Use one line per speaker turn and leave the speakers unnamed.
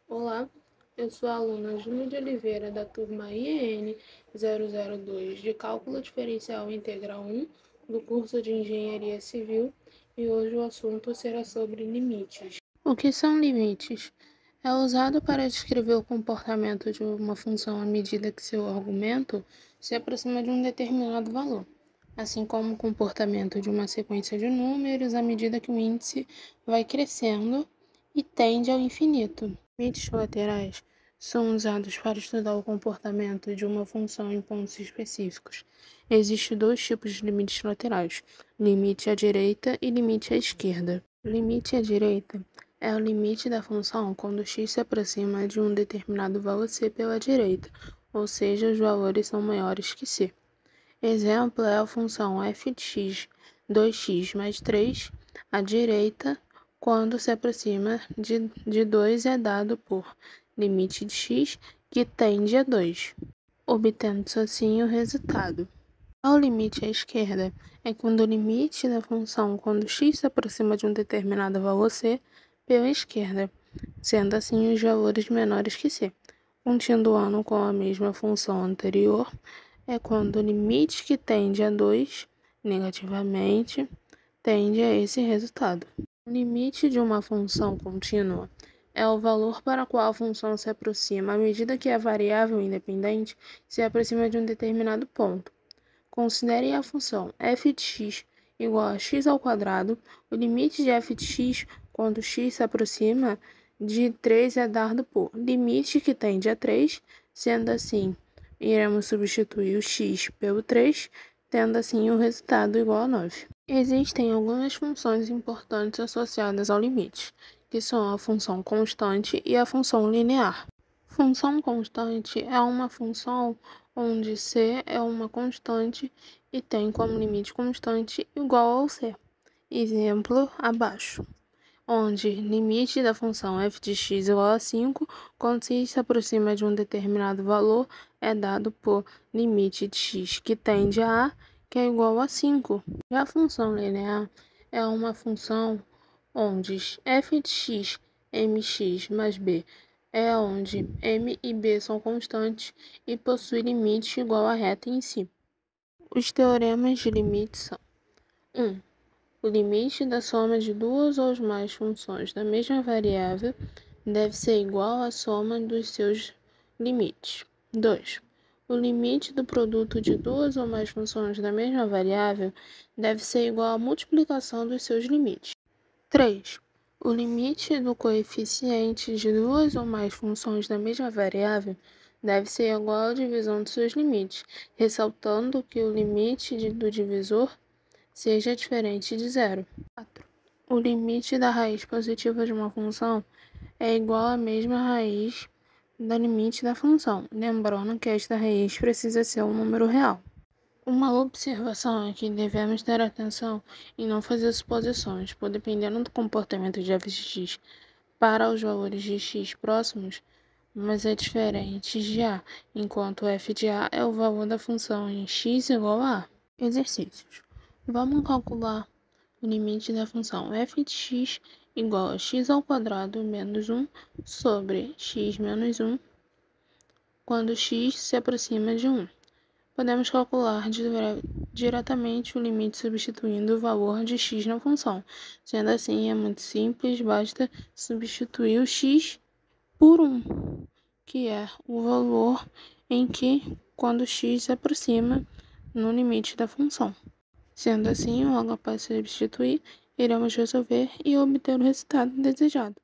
Olá, eu sou a aluna Júlia de Oliveira, da turma IEN 002, de Cálculo Diferencial Integral 1, do curso de Engenharia Civil, e hoje o assunto será sobre limites. O que são limites? É usado para descrever o comportamento de uma função à medida que seu argumento se aproxima de um determinado valor, assim como o comportamento de uma sequência de números à medida que o índice vai crescendo e tende ao infinito. Limites laterais são usados para estudar o comportamento de uma função em pontos específicos. Existem dois tipos de limites laterais: limite à direita e limite à esquerda. Limite à direita é o limite da função quando x se aproxima de um determinado valor c pela direita, ou seja, os valores são maiores que c. Exemplo é a função f de x, 2x mais 3 à direita, quando se aproxima de 2 é dado por limite de x que tende a 2, obtendo-se assim o resultado. O limite à esquerda é quando o limite da função quando x se aproxima de um determinado valor c pela esquerda, sendo assim os valores menores que c. Continuando com a mesma função anterior, é quando o limite que tende a 2 negativamente tende a esse resultado. O limite de uma função contínua é o valor para o qual a função se aproxima à medida que a variável independente se aproxima de um determinado ponto. Considere a função f de x igual a x ao quadrado. O limite de f de x quando x se aproxima de 3 é dado por limite que tende a 3, sendo assim, iremos substituir o x pelo 3, tendo assim o resultado igual a 9. Existem algumas funções importantes associadas ao limite, que são a função constante e a função linear. Função constante é uma função onde c é uma constante e tem como limite constante igual ao c. Exemplo abaixo, onde limite da função f de x igual a 5, quando x se aproxima de um determinado valor, é dado por limite de x que tende a que é igual a 5. Já a função linear é uma função onde f de x, mx mais b, é onde m e b são constantes e possui limite igual à reta em si. Os teoremas de limite são: 1. O limite da soma de duas ou mais funções da mesma variável deve ser igual à soma dos seus limites. 2. O limite do produto de duas ou mais funções da mesma variável deve ser igual à multiplicação dos seus limites. 3. O limite do coeficiente de duas ou mais funções da mesma variável deve ser igual à divisão dos seus limites, ressaltando que o limite do divisor seja diferente de zero. 4. O limite da raiz positiva de uma função é igual à mesma raiz do limite da função, lembrando que esta raiz precisa ser um número real. Uma observação é que devemos ter atenção em não fazer suposições, pois dependendo do comportamento de f de x para os valores de x próximos, mas é diferente de a, enquanto f de a é o valor da função em x igual a a. Exercícios. Vamos calcular o limite da função f de x igual a x ao quadrado menos 1 sobre x menos 1, quando x se aproxima de 1. Podemos calcular diretamente o limite substituindo o valor de x na função. Sendo assim, é muito simples, basta substituir o x por 1, que é o valor em que, quando x se aproxima no limite da função. Sendo assim, logo após substituir, iremos resolver e obter o resultado desejado.